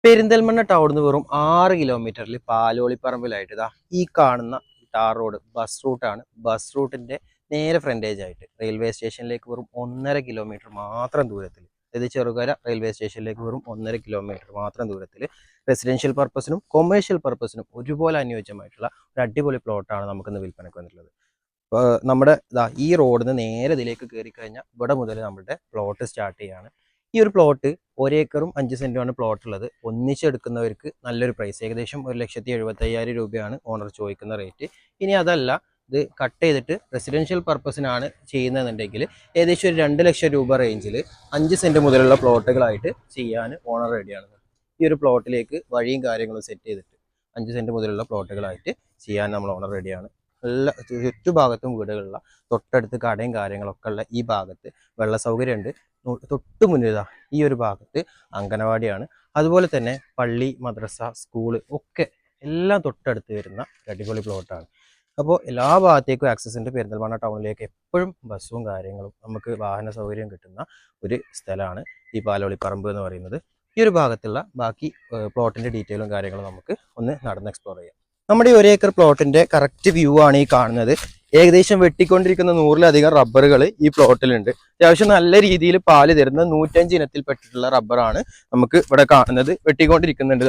പെരിന്തൽമണ്ണ ടൗണിൽ നിന്ന് വെറും 6 കിലോമീറ്ററിൽ പാലോളിപ്പറമ്പിലായിട്ട് ഇതാ ഈ കാണുന്ന ടാർ റോഡ് ബസ് റൂട്ടാണ്. ബസ് റൂട്ടിന്റെ നേരെ ഫ്രണ്ടേജ് ആയിട്ട് റെയിൽവേ സ്റ്റേഷനിലേക്ക് വെറും 1.5 കിലോമീറ്റർ മാത്രം ദൂരത്തിൽ, അതായത് ചെറുകര റെയിൽവേ സ്റ്റേഷനിലേക്ക് വെറും 1.5 കിലോമീറ്റർ മാത്രം ദൂരത്തിൽ റെസിഡൻഷ്യൽ പർപ്പസിനും കൊമേഴ്ഷ്യൽ പർപ്പസിനും ഒരുപോലെ അനുയോജ്യമായിട്ടുള്ള ഒരു അടിപൊളി പ്ലോട്ടാണ് നമുക്കിന്ന് വിൽപ്പനയ്ക്ക് വന്നിട്ടുള്ളത്. നമ്മുടെ ഈ റോഡിൽ നിന്ന് നേരെ ഇതിലേക്ക് കയറി കഴിഞ്ഞാൽ ഇവിടെ മുതൽ നമ്മുടെ പ്ലോട്ട് സ്റ്റാർട്ട് ചെയ്യാണ്. ഈ ഒരു പ്ലോട്ട് 1 ഏക്കറും 5 സെന്റുമാണ് പ്ലോട്ട് ഉള്ളത്. ഒന്നിച്ചെടുക്കുന്നവർക്ക് നല്ലൊരു പ്രൈസ്, ഏകദേശം 1,75,000 രൂപയാണ് ഓണർ ചോദിക്കുന്ന റേറ്റ്. ഇനി അതല്ല, ഇത് കട്ട് ചെയ്തിട്ട് റെസിഡൻഷ്യൽ പർപ്പസിനാണ് ചെയ്യുന്നതെന്നുണ്ടെങ്കിൽ ഏകദേശം ഒരു 2 ലക്ഷം രൂപ റേഞ്ചിൽ 5 സെന്റ് മുതലുള്ള പ്ലോട്ടുകളായിട്ട് ചെയ്യാൻ ഓണർ റെഡിയാണ്. ഈ ഒരു പ്ലോട്ടിലേക്ക് വഴിയും കാര്യങ്ങളും സെറ്റ് ചെയ്തിട്ട് 5 സെന്റ് മുതലുള്ള പ്ലോട്ടുകളായിട്ട് ചെയ്യാൻ നമ്മൾ ഓണർ റെഡിയാണ്. എല്ലാ ചുറ്റുഭാഗത്തും വീടുകളുള്ള, തൊട്ടടുത്ത് കടയും കാര്യങ്ങളൊക്കെ ഉള്ള ഈ ഭാഗത്ത് വെള്ള സൗകര്യമുണ്ട്. തൊട്ട് മുന്നിൽ ഈ ഒരു ഭാഗത്ത് അംഗനവാടിയാണ്. അതുപോലെ തന്നെ പള്ളി, മദ്രസ, സ്കൂള് ഒക്കെ എല്ലാം തൊട്ടടുത്ത് വരുന്ന അടിപൊളി പ്ലോട്ടാണ്. അപ്പോൾ എല്ലാ ഭാഗത്തേക്കും ആക്സസ് ഉണ്ട്. പെരിന്തൽമണ്ണ ടൗണിലേക്ക് എപ്പോഴും ബസ്സും കാര്യങ്ങളും നമുക്ക് വാഹന സൗകര്യം കിട്ടുന്ന ഒരു സ്ഥലമാണ് ഈ പാലോളിപ്പറമ്പ് എന്ന് പറയുന്നത്. ഈ ഒരു ഭാഗത്തുള്ള ബാക്കി പ്ലോട്ടിൻ്റെ ഡീറ്റെയിലും കാര്യങ്ങളും നമുക്ക് ഒന്ന് നടന്ന് എക്സ്പ്ലോർ ചെയ്യാം. നമ്മുടെ ഈ 1 ഏക്കർ പ്ലോട്ടിന്റെ കറക്റ്റ് വ്യൂ ആണ് ഈ കാണുന്നത്. ഏകദേശം വെട്ടിക്കൊണ്ടിരിക്കുന്ന 100-ലധികം റബ്ബറുകൾ ഈ പ്ലോട്ടിലുണ്ട്. അത്യാവശ്യം നല്ല രീതിയിൽ പാല് തരുന്ന 105 ഇനത്തിൽപ്പെട്ടിട്ടുള്ള റബ്ബറാണ് നമുക്ക് ഇവിടെ കാണുന്നത്. വെട്ടിക്കൊണ്ടിരിക്കുന്നുണ്ട്.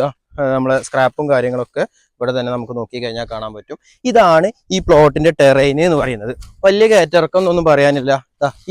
നമ്മളെ സ്ക്രാപ്പും കാര്യങ്ങളൊക്കെ ഇവിടെ തന്നെ നമുക്ക് നോക്കി കഴിഞ്ഞാൽ കാണാൻ പറ്റും. ഇതാണ് ഈ പ്ലോട്ടിന്റെ ടെറൈൻ എന്ന് പറയുന്നത്. വലിയ കയറ്റിറക്കം എന്നൊന്നും പറയാനില്ല.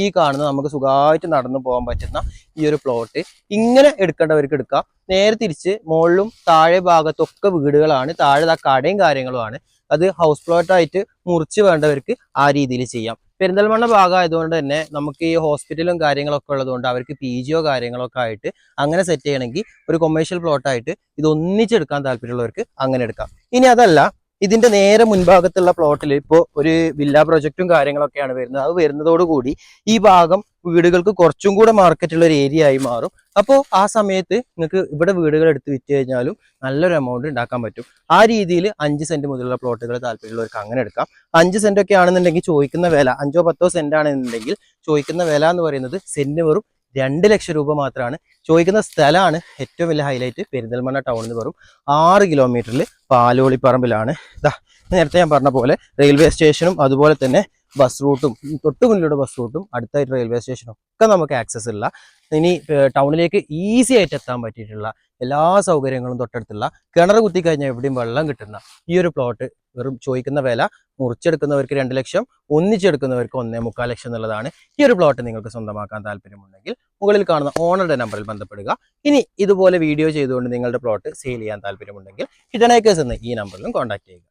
ഈ കാണുന്നത് നമുക്ക് സുഖമായിട്ട് നടന്നു പോകാൻ പറ്റുന്ന ഈ ഒരു പ്ലോട്ട് ഇങ്ങനെ എടുക്കേണ്ടവർക്ക് എടുക്കാം. നേരെ തിരിച്ച് മുകളിലും താഴെ ഭാഗത്തൊക്കെ വീടുകളാണ്. താഴെ കടയും കാര്യങ്ങളുമാണ്. അത് ഹൗസ് പ്ലോട്ടായിട്ട് മുറിച്ച് വേണ്ടവർക്ക് ആ രീതിയിൽ ചെയ്യാം. പെരിന്തൽമണ്ണ ഭാഗം ആയതുകൊണ്ട് തന്നെ നമുക്ക് ഈ ഹോസ്പിറ്റലും കാര്യങ്ങളൊക്കെ ഉള്ളതുകൊണ്ട് അവർക്ക് PGO കാര്യങ്ങളൊക്കെ ആയിട്ട് അങ്ങനെ സെറ്റ് ചെയ്യണമെങ്കിൽ ഒരു കൊമേഴ്ഷ്യൽ പ്ലോട്ടായിട്ട് ഇത് ഒന്നിച്ചെടുക്കാൻ താല്പര്യമുള്ളവർക്ക് അങ്ങനെ എടുക്കാം. ഇനി അതല്ല, ഇതിന്റെ നേരെ മുൻഭാഗത്തുള്ള പ്ലോട്ടിൽ ഇപ്പോൾ ഒരു വില്ല പ്രൊജക്റ്റും കാര്യങ്ങളൊക്കെയാണ് വരുന്നത്. അത് വരുന്നതോടുകൂടി ഈ ഭാഗം വീടുകൾക്ക് കുറച്ചും കൂടെ മാർക്കറ്റുള്ള ഒരു ഏരിയ ആയി മാറും. അപ്പോൾ ആ സമയത്ത് നിങ്ങൾക്ക് ഇവിടെ വീടുകൾ എടുത്ത് വിറ്റ് കഴിഞ്ഞാലും നല്ലൊരു എമൗണ്ട് ഉണ്ടാക്കാൻ പറ്റും. ആ രീതിയിൽ 5 സെന്റ് മുതലുള്ള പ്ലോട്ടുകൾ താല്പര്യമുള്ളവർക്ക് അങ്ങനെ എടുക്കാം. 5 സെന്റ് ഒക്കെ ആണെന്നുണ്ടെങ്കിൽ ചോദിക്കുന്ന വില 5-10 സെന്റ് ആണെന്നുണ്ടെങ്കിൽ ചോദിക്കുന്ന വില എന്ന് പറയുന്നത് സെന്റിന് വെറും 2 ലക്ഷം രൂപ മാത്രമാണ് ചോദിക്കുന്ന സ്ഥലമാണ്. ഏറ്റവും വലിയ ഹൈലൈറ്റ് പെരിന്തൽമണ്ണ ടൗണിൽ നിന്ന് വെറും 6 കിലോമീറ്ററിൽ പാലോളിപ്പറമ്പിലാണ്. നേരത്തെ ഞാൻ പറഞ്ഞ പോലെ റെയിൽവേ സ്റ്റേഷനും അതുപോലെ തന്നെ ബസ് റൂട്ടും, തൊട്ട് മുന്നിലൂടെ ബസ് റൂട്ടും അടുത്തായിട്ട് റെയിൽവേ സ്റ്റേഷനും ഒക്കെ നമുക്ക് ആക്സസ് ഉള്ള, ഇനി ടൗണിലേക്ക് ഈസി ആയിട്ട് എത്താൻ പറ്റിയിട്ടുള്ള എല്ലാ സൗകര്യങ്ങളും തൊട്ടടുത്തുള്ള, കിണർ കുത്തി കഴിഞ്ഞാൽ എവിടെയും വെള്ളം കിട്ടുന്ന ഈ ഒരു പ്ലോട്ട് വെറും ചോദിക്കുന്ന വില മുറിച്ചെടുക്കുന്നവർക്ക് 2 ലക്ഷം, ഒന്നിച്ചെടുക്കുന്നവർക്ക് 1.25 ലക്ഷം എന്നുള്ളതാണ്. ഈ ഒരു പ്ലോട്ട് നിങ്ങൾക്ക് സ്വന്തമാക്കാൻ താല്പര്യമുണ്ടെങ്കിൽ മുകളിൽ കാണുന്ന ഓണറുടെ നമ്പറിൽ ബന്ധപ്പെടുക. ഇനി ഇതുപോലെ വീഡിയോ ചെയ്തുകൊണ്ട് നിങ്ങളുടെ പ്ലോട്ട് സെയിൽ ചെയ്യാൻ താല്പര്യമുണ്ടെങ്കിൽ ഹിഡൻ ഏക്കേഴ്സ് എന്ന ഈ നമ്പറിലും കോൺടാക്ട് ചെയ്യുക.